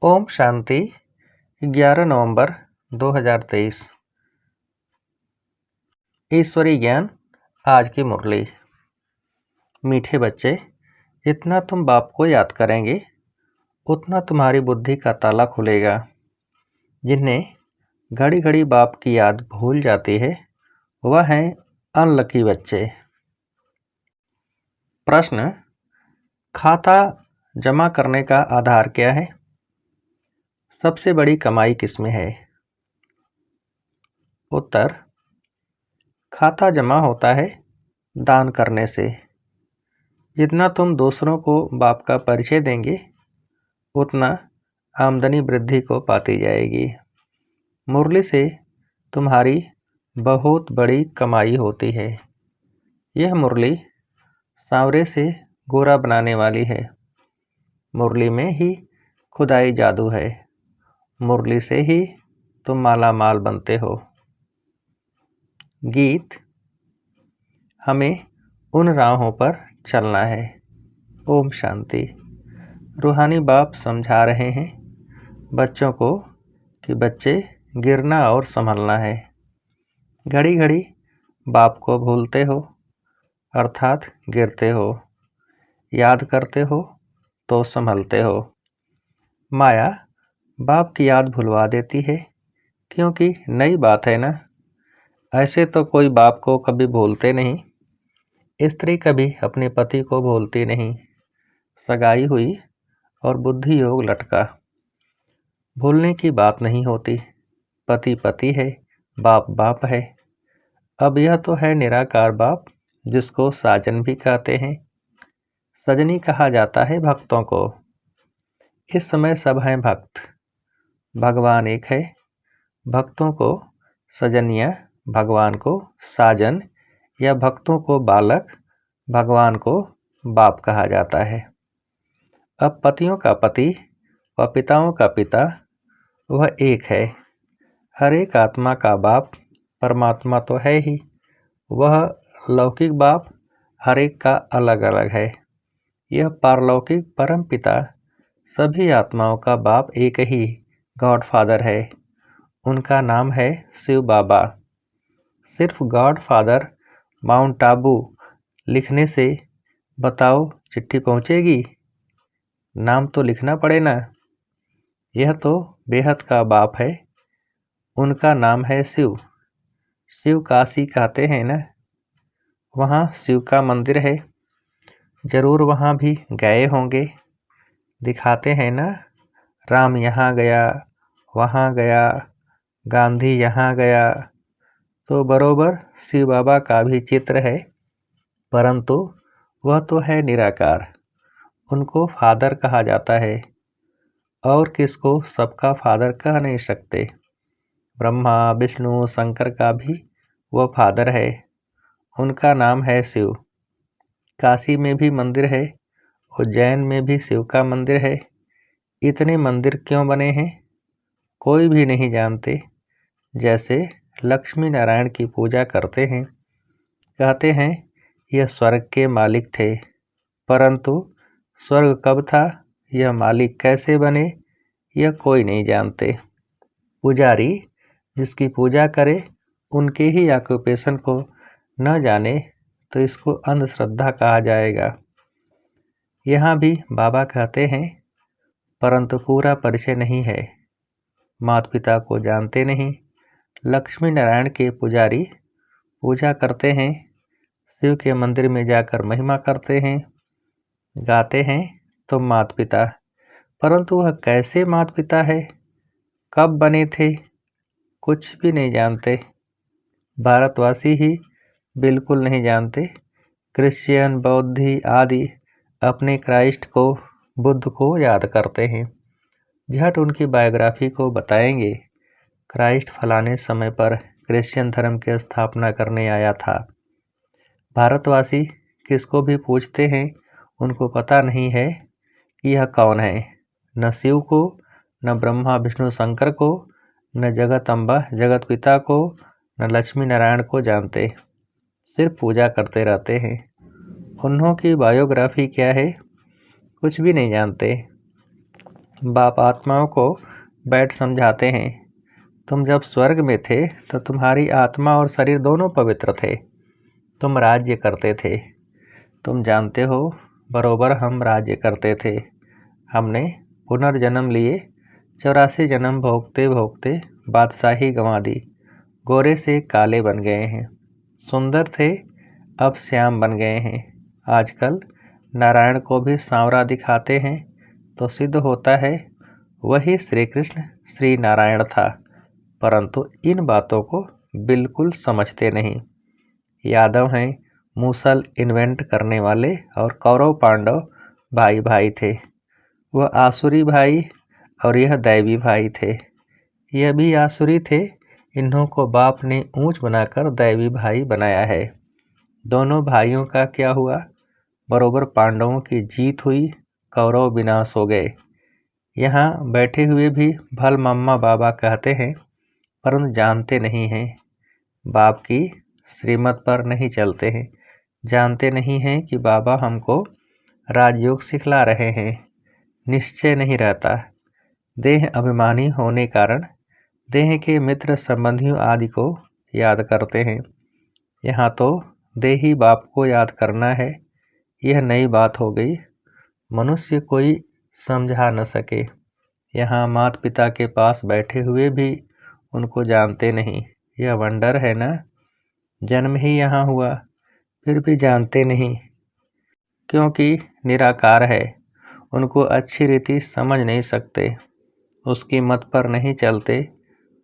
ओम शांति। 11 नवंबर 2023। ईश्वरीय ज्ञान। आज की मुरली। मीठे बच्चे, जितना तुम बाप को याद करेंगे उतना तुम्हारी बुद्धि का ताला खुलेगा। जिन्हें घड़ी घड़ी बाप की याद भूल जाती है वह हैं अनलकी बच्चे। प्रश्न: खाता जमा करने का आधार क्या है? सबसे बड़ी कमाई किसमें है? उत्तर: खाता जमा होता है दान करने से। जितना तुम दूसरों को बाप का परिचय देंगे उतना आमदनी वृद्धि को पाती जाएगी। मुरली से तुम्हारी बहुत बड़ी कमाई होती है। यह मुरली सांवरे से गोरा बनाने वाली है। मुरली में ही खुदाई जादू है। मुरली से ही तुम माला माल बनते हो। गीत। हमें उन राहों पर चलना है। ओम शांति। रूहानी बाप समझा रहे हैं बच्चों को कि बच्चे गिरना और संभलना है। घड़ी घड़ी बाप को भूलते हो अर्थात गिरते हो। याद करते हो तो संभलते हो। माया बाप की याद भुलवा देती है क्योंकि नई बात है ना। ऐसे तो कोई बाप को कभी भूलते नहीं। स्त्री कभी अपने पति को भूलती नहीं। सगाई हुई और बुद्धि योग लटका। भूलने की बात नहीं होती। पति पति है, बाप बाप है। अब यह तो है निराकार बाप जिसको साजन भी कहते हैं। सजनी कहा जाता है भक्तों को। इस समय सब हैं भक्त। भगवान एक है। भक्तों को सजनिया, भगवान को साजन या भक्तों को बालक, भगवान को बाप कहा जाता है। अब पतियों का पति व पिताओं का पिता वह एक है। हर एक आत्मा का बाप परमात्मा तो है ही। वह लौकिक बाप हर एक का अलग अलग है। यह पारलौकिक परम पिता सभी आत्माओं का बाप एक ही गॉड फादर है। उनका नाम है शिव बाबा। सिर्फ गॉड फादर माउंट आबू लिखने से बताओ चिट्ठी पहुँचेगी? नाम तो लिखना पड़े ना। यह तो बेहद का बाप है। उनका नाम है शिव। शिव काशी कहते हैं ना। वहाँ शिव का मंदिर है। जरूर वहाँ भी गए होंगे। दिखाते हैं ना, राम यहाँ गया, वहाँ गया, गांधी यहाँ गया। तो बरोबर शिव बाबा का भी चित्र है, परंतु वह तो है निराकार। उनको फादर कहा जाता है और किसको सबका फादर कह नहीं सकते। ब्रह्मा विष्णु शंकर का भी वह फादर है। उनका नाम है शिव। काशी में भी मंदिर है, उज्जैन में भी शिव का मंदिर है। इतने मंदिर क्यों बने हैं कोई भी नहीं जानते। जैसे लक्ष्मी नारायण की पूजा करते हैं, कहते हैं यह स्वर्ग के मालिक थे, परंतु स्वर्ग कब था, यह मालिक कैसे बने, यह कोई नहीं जानते। पुजारी जिसकी पूजा करे उनके ही ऑक्यूपेशन को न जाने तो इसको अंधश्रद्धा कहा जाएगा। यहाँ भी बाबा कहते हैं, परंतु पूरा परिचय नहीं है। माता पिता को जानते नहीं। लक्ष्मी नारायण के पुजारी पूजा करते हैं, शिव के मंदिर में जाकर महिमा करते हैं, गाते हैं तो माता पिता, परंतु वह कैसे माता पिता है, कब बने थे, कुछ भी नहीं जानते। भारतवासी ही बिल्कुल नहीं जानते। क्रिश्चियन बौद्धी आदि अपने क्राइस्ट को, बुद्ध को याद करते हैं। झट उनकी बायोग्राफी को बताएंगे, क्राइस्ट फलाने समय पर क्रिश्चियन धर्म की स्थापना करने आया था। भारतवासी किसको भी पूछते हैं उनको पता नहीं है कि यह कौन है। न शिव को, न ब्रह्मा विष्णु शंकर को, न जगत अम्बा जगत पिता को, न लक्ष्मी नारायण को जानते। सिर्फ पूजा करते रहते हैं। उन्हों की बायोग्राफी क्या है कुछ भी नहीं जानते। बाप आत्माओं को बैठ समझाते हैं, तुम जब स्वर्ग में थे तो तुम्हारी आत्मा और शरीर दोनों पवित्र थे। तुम राज्य करते थे। तुम जानते हो बरोबर हम राज्य करते थे। हमने पुनर्जन्म लिए, 84 जन्म भोगते भोगते बादशाही गंवा दी। गोरे से काले बन गए हैं। सुंदर थे, अब श्याम बन गए हैं। आजकल नारायण को भी सांवरा दिखाते हैं तो सिद्ध होता है वही श्री कृष्ण श्री नारायण था, परंतु इन बातों को बिल्कुल समझते नहीं। यादव हैं मूसल इन्वेंट करने वाले और कौरव पांडव भाई भाई थे। वह आसुरी भाई और यह दैवी भाई थे। यह भी आसुरी थे, इन्हों को बाप ने ऊंच बनाकर दैवी भाई बनाया है। दोनों भाइयों का क्या हुआ? बरोबर पांडवों की जीत हुई, कौरव विनाश हो गए। यहाँ बैठे हुए भी भल मम्मा बाबा कहते हैं, परंतु जानते नहीं हैं। बाप की श्रीमत पर नहीं चलते हैं। जानते नहीं हैं कि बाबा हमको राजयोग सिखला रहे हैं। निश्चय नहीं रहता। देह अभिमानी होने कारण देह के मित्र संबंधियों आदि को याद करते हैं। यहाँ तो देही बाप को याद करना है। यह नई बात हो गई। मनुष्य कोई समझा न सके। यहाँ माता पिता के पास बैठे हुए भी उनको जानते नहीं। यह वंडर है ना। जन्म ही यहाँ हुआ, फिर भी जानते नहीं, क्योंकि निराकार है। उनको अच्छी रीति समझ नहीं सकते। उसकी मत पर नहीं चलते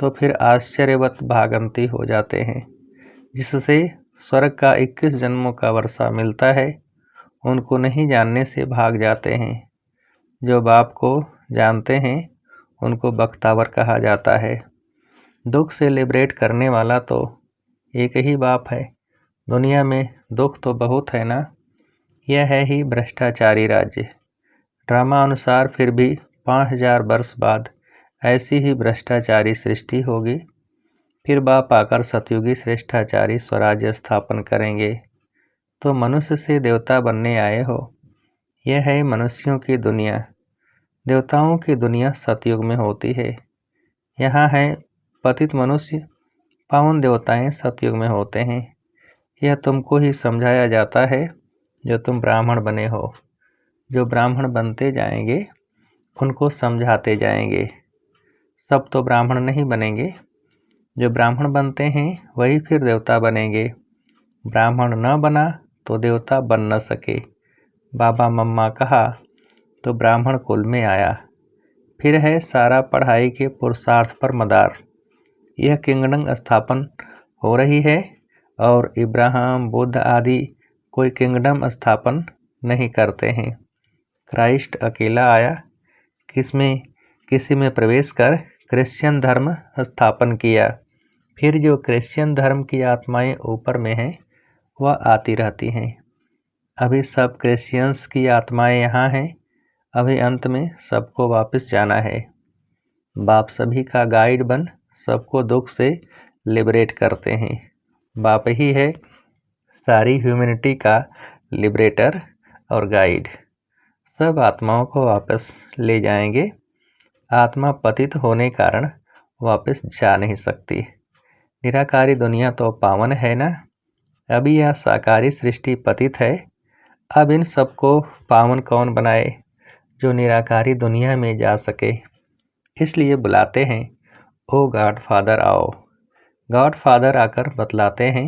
तो फिर आश्चर्यवत भागंती हो जाते हैं, जिससे स्वर्ग का 21 जन्मों का वर्षा मिलता है। उनको नहीं जानने से भाग जाते हैं। जो बाप को जानते हैं उनको बख्तावर कहा जाता है। दुख से लिबरेट करने वाला तो एक ही बाप है। दुनिया में दुख तो बहुत है ना। यह है ही भ्रष्टाचारी राज्य। ड्रामा अनुसार फिर भी 5000 वर्ष बाद ऐसी ही भ्रष्टाचारी सृष्टि होगी। फिर बाप आकर सतयुगी श्रेष्ठाचारी स्वराज्य स्थापन करेंगे। तो मनुष्य से देवता बनने आए हो। यह है मनुष्यों की दुनिया। देवताओं की दुनिया सतयुग में होती है। यहाँ है पतित मनुष्य, पावन देवताएं सतयुग में होते हैं। यह तुमको ही समझाया जाता है जो तुम ब्राह्मण बने हो। जो ब्राह्मण बनते जाएंगे उनको समझाते जाएंगे। सब तो ब्राह्मण नहीं बनेंगे। जो ब्राह्मण बनते हैं वही फिर देवता बनेंगे। ब्राह्मण न बना तो देवता बन न सके। बाबा मम्मा कहा तो ब्राह्मण कुल में आया। फिर है सारा पढ़ाई के पुरुषार्थ पर मदार। यह किंगडम स्थापन हो रही है और इब्राहिम बुद्ध आदि कोई किंगडम स्थापन नहीं करते हैं। क्राइस्ट अकेला आया, किसी में प्रवेश कर क्रिश्चियन धर्म स्थापन किया। फिर जो क्रिश्चियन धर्म की आत्माएं ऊपर में हैं वह आती रहती हैं। अभी सब क्रिश्चियंस की आत्माएं यहाँ हैं। अभी अंत में सबको वापस जाना है। बाप सभी का गाइड बन सबको दुख से लिबरेट करते हैं। बाप ही है सारी ह्यूमैनिटी का लिबरेटर और गाइड। सब आत्माओं को वापस ले जाएंगे। आत्मा पतित होने कारण वापस जा नहीं सकती। निराकारी दुनिया तो पावन है ना। अभी यह साकारी सृष्टि पतित है। अब इन सबको पावन कौन बनाए जो निराकारी दुनिया में जा सके। इसलिए बुलाते हैं, ओ गॉड फादर आओ। गॉड फादर आकर बतलाते हैं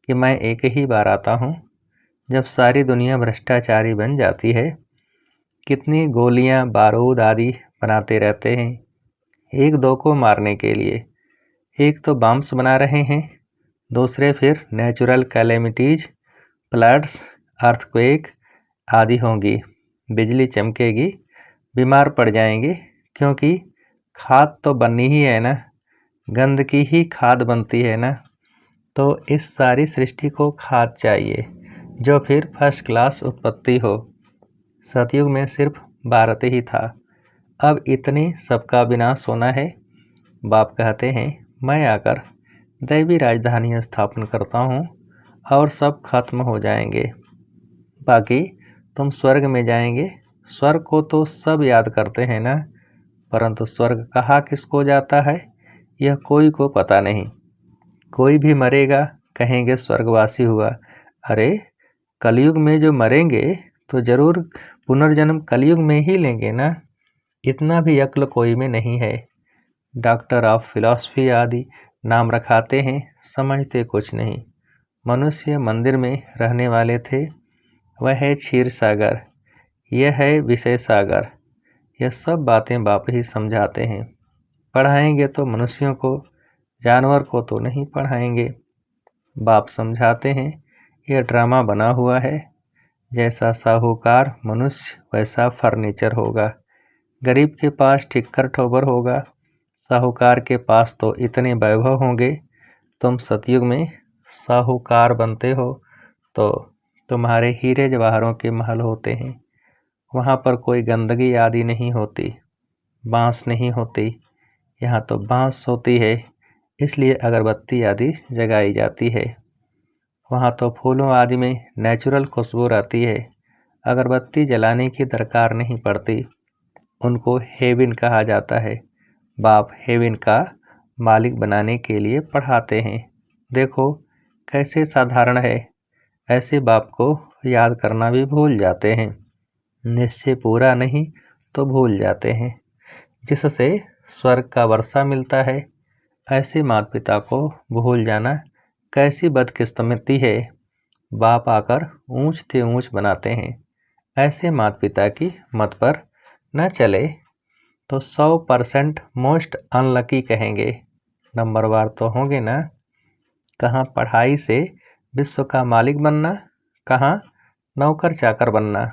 कि मैं एक ही बार आता हूँ। जब सारी दुनिया भ्रष्टाचारी बन जाती है, कितनी गोलियाँ बारूद आदि बनाते रहते हैं एक दो को मारने के लिए। एक तो बम्स बना रहे हैं, दूसरे फिर नेचुरल कैलेमिटीज, फ्लड्स, अर्थक्वेक आदि होंगी। बिजली चमकेगी, बीमार पड़ जाएंगे, क्योंकि खाद तो बननी ही है ना। गंध की ही खाद बनती है ना। तो इस सारी सृष्टि को खाद चाहिए जो फिर फर्स्ट क्लास उत्पत्ति हो। सतयुग में सिर्फ भारत ही था। अब इतनी सबका विनाश होना है। बाप कहते हैं, मैं आकर दैवी राजधानी स्थापन करता हूँ और सब खत्म हो जाएंगे। बाकी तुम स्वर्ग में जाएंगे। स्वर्ग को तो सब याद करते हैं ना। परंतु स्वर्ग कहाँ किसको जाता है यह कोई को पता नहीं। कोई भी मरेगा कहेंगे स्वर्गवासी हुआ। अरे कलयुग में जो मरेंगे तो जरूर पुनर्जन्म कलयुग में ही लेंगे ना। इतना भी अक्ल कोई में नहीं है। डॉक्टर ऑफ फिलॉसफी आदि नाम रखाते हैं, समझते कुछ नहीं। मनुष्य मंदिर में रहने वाले थे, वह है क्षीर सागर, यह है विषय सागर। यह सब बातें बाप ही समझाते हैं। पढ़ाएंगे तो मनुष्यों को, जानवर को तो नहीं पढ़ाएंगे। बाप समझाते हैं यह ड्रामा बना हुआ है। जैसा साहूकार मनुष्य वैसा फर्नीचर होगा। गरीब के पास ठिक्कर ठोबर होगा, साहूकार के पास तो इतने वैभव होंगे। तुम सतयुग में साहूकार बनते हो तो तुम्हारे हीरे जवाहरों के महल होते हैं। वहाँ पर कोई गंदगी आदि नहीं होती, बांस नहीं होती। यहाँ तो बांस होती है, इसलिए अगरबत्ती आदि जगाई जाती है। वहाँ तो फूलों आदि में नेचुरल खुशबू रहती है, अगरबत्ती जलाने की दरकार नहीं पड़ती। उनको हेवन कहा जाता है। बाप हेवन का मालिक बनाने के लिए पढ़ाते हैं। देखो कैसे साधारण है। ऐसे बाप को याद करना भी भूल जाते हैं। निश्चय पूरा नहीं तो भूल जाते हैं। जिससे स्वर्ग का वर्षा मिलता है, ऐसे माता पिता को भूल जाना कैसी बदकिस्मती है। बाप आकर ऊंच से ऊंच बनाते हैं। ऐसे माता पिता की मत पर न चले तो 100% मोस्ट अनलकी कहेंगे। नंबरवार तो होंगे ना। कहाँ पढ़ाई से विश्व का मालिक बनना, कहाँ नौकर चाकर बनना।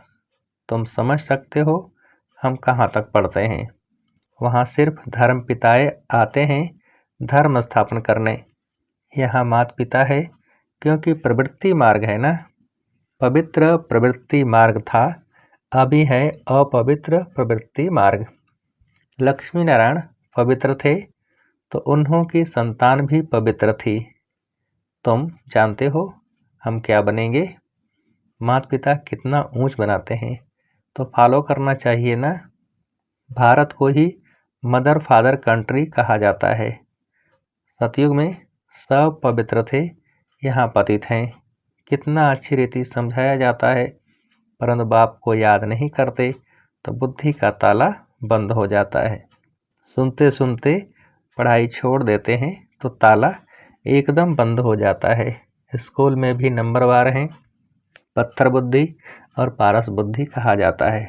तुम समझ सकते हो हम कहाँ तक पढ़ते हैं। वहाँ सिर्फ धर्म पिताए आते हैं धर्म स्थापन करने। यहाँ माता पिता है क्योंकि प्रवृत्ति मार्ग है ना। पवित्र प्रवृत्ति मार्ग था, अभी है अपवित्र प्रवृत्ति मार्ग। लक्ष्मी नारायण पवित्र थे तो उन्हों की संतान भी पवित्र थी। तुम जानते हो हम क्या बनेंगे। माता पिता कितना ऊंच बनाते हैं तो फॉलो करना चाहिए ना। भारत को ही मदर फादर कंट्री कहा जाता है। सतयुग में सब पवित्र थे, यहाँ पतित हैं। कितना अच्छी रीति समझाया जाता है, परंतु बाप को याद नहीं करते तो बुद्धि का ताला बंद हो जाता है। सुनते सुनते पढ़ाई छोड़ देते हैं तो ताला एकदम बंद हो जाता है। स्कूल में भी नंबरवार हैं। पत्थर बुद्धि और पारस बुद्धि कहा जाता है।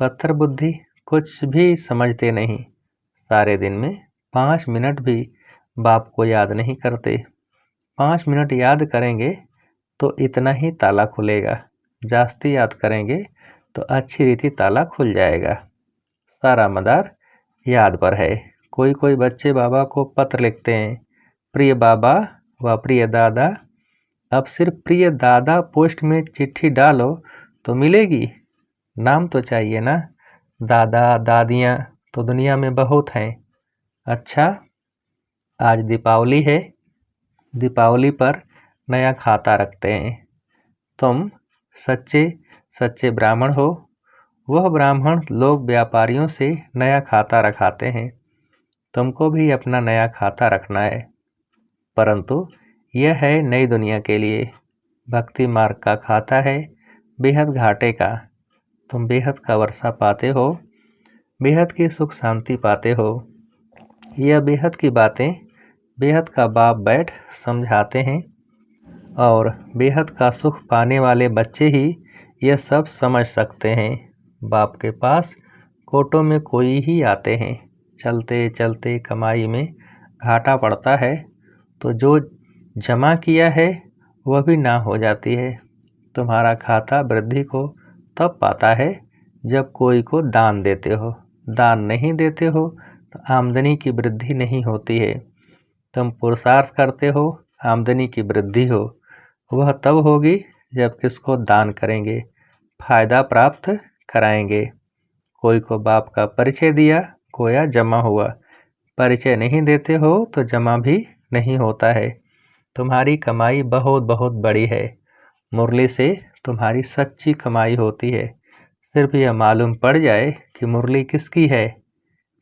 पत्थर बुद्धि कुछ भी समझते नहीं, सारे दिन में 5 मिनट भी बाप को याद नहीं करते। 5 मिनट याद करेंगे तो इतना ही ताला खुलेगा, जास्ती याद करेंगे तो अच्छी रीति ताला खुल जाएगा। सारा मदार याद पर है। कोई कोई बच्चे बाबा को पत्र लिखते हैं, प्रिय बाबा व प्रिय दादा। अब सिर्फ प्रिय दादा पोस्ट में चिट्ठी डालो तो मिलेगी, नाम तो चाहिए ना। दादा दादियाँ तो दुनिया में बहुत हैं। अच्छा आज दीपावली है, दीपावली पर नया खाता रखते हैं। तुम सच्चे सच्चे ब्राह्मण हो। वह ब्राह्मण लोग व्यापारियों से नया खाता रखाते हैं। तुमको भी अपना नया खाता रखना है, परंतु यह है नई दुनिया के लिए। भक्ति मार्ग का खाता है बेहद घाटे का। तुम बेहद का वर्षा पाते हो, बेहद की सुख शांति पाते हो। यह बेहद की बातें बेहद का बाप बैठ समझाते हैं और बेहद का सुख पाने वाले बच्चे ही यह सब समझ सकते हैं। बाप के पास कोटों में कोई ही आते हैं। चलते चलते कमाई में घाटा पड़ता है तो जो जमा किया है वह भी ना हो जाती है। तुम्हारा खाता वृद्धि को तब पाता है जब कोई को दान देते हो। दान नहीं देते हो तो आमदनी की वृद्धि नहीं होती है। तुम पुरुषार्थ करते हो, आमदनी की वृद्धि हो, वह तब होगी जब किसको दान करेंगे, फायदा प्राप्त कराएंगे। कोई को बाप का परिचय दिया, खोया जमा हुआ। परिचय नहीं देते हो तो जमा भी नहीं होता है। तुम्हारी कमाई बहुत बहुत बड़ी है। मुरली से तुम्हारी सच्ची कमाई होती है। सिर्फ यह मालूम पड़ जाए कि मुरली किसकी है,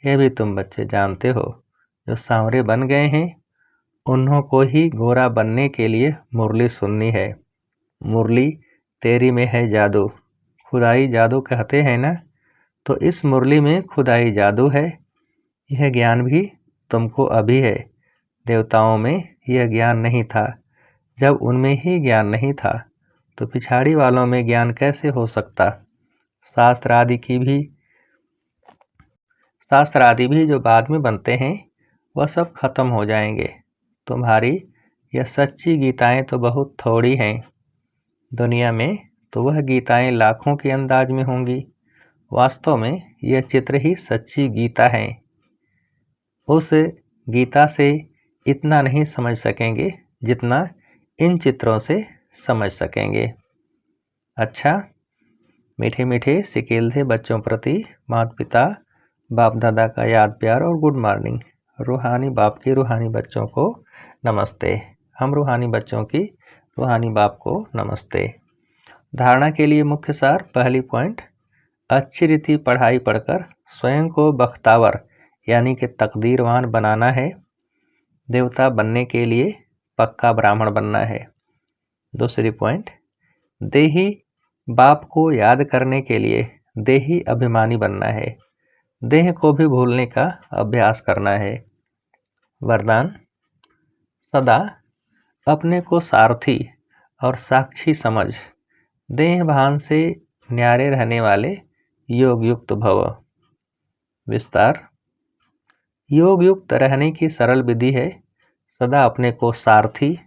यह भी तुम बच्चे जानते हो, जो सांवरे बन गए हैं उन्हों को ही गोरा बनने के लिए मुरली सुननी है। मुरली तेरी में है जादू, खुदाई जादू कहते हैं ना, तो इस मुरली में खुदाई जादू है। यह ज्ञान भी तुमको अभी है, देवताओं में यह ज्ञान नहीं था। जब उनमें ही ज्ञान नहीं था तो पिछाड़ी वालों में ज्ञान कैसे हो सकता। शास्त्र आदि भी जो बाद में बनते हैं वह सब खत्म हो जाएंगे। तुम्हारी यह सच्ची गीताएं तो बहुत थोड़ी हैं। दुनिया में तो वह गीताएं लाखों के अंदाज में होंगी। वास्तव में यह चित्र ही सच्ची गीता है। उस गीता से इतना नहीं समझ सकेंगे जितना इन चित्रों से समझ सकेंगे। अच्छा, मीठे मीठे सिकेलधे बच्चों प्रति माता पिता बाप दादा का याद प्यार और गुड मॉर्निंग। रूहानी बाप के रूहानी बच्चों को नमस्ते। हम रूहानी बच्चों की रूहानी बाप को नमस्ते। धारणा के लिए मुख्य सार। पहली पॉइंट, अच्छी रीति पढ़ाई पढ़कर स्वयं को बख्तावर यानी कि तकदीरवान बनाना है। देवता बनने के लिए पक्का ब्राह्मण बनना है। दूसरी पॉइंट, देही बाप को याद करने के लिए देही अभिमानी बनना है। देह को भी भूलने का अभ्यास करना है। वरदान, सदा अपने को सारथी और साक्षी समझ देह भान से न्यारे रहने वाले योग युक्त भव। विस्तार, योग युक्त रहने की सरल विधि है सदा अपने को सारथी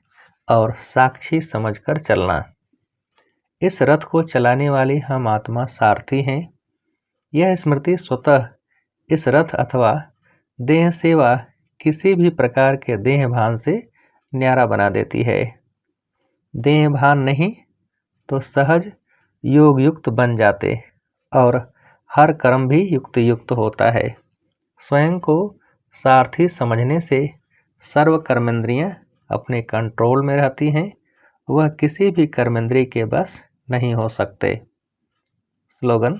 और साक्षी समझकर चलना। इस रथ को चलाने वाली हम आत्मा सारथी हैं। यह स्मृति स्वतः इस रथ अथवा देह सेवा किसी भी प्रकार के देह भान से न्यारा बना देती है। देह भान नहीं तो सहज योग युक्त बन जाते और हर कर्म भी युक्त युक्त होता है। स्वयं को सारथी समझने से सर्व कर्मेंद्रियां अपने कंट्रोल में रहती हैं। वह किसी भी कर्मेंद्रिय के बस नहीं हो सकते। स्लोगन,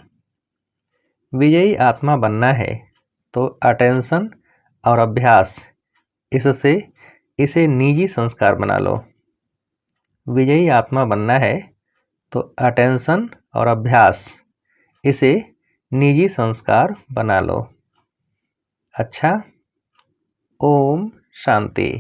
विजयी आत्मा बनना है तो अटेंशन और अभ्यास इससे इसे निजी संस्कार बना लो। विजयी आत्मा बनना है तो अटेंशन और अभ्यास इसे निजी संस्कार बना लो। अच्छा, ओम शांति।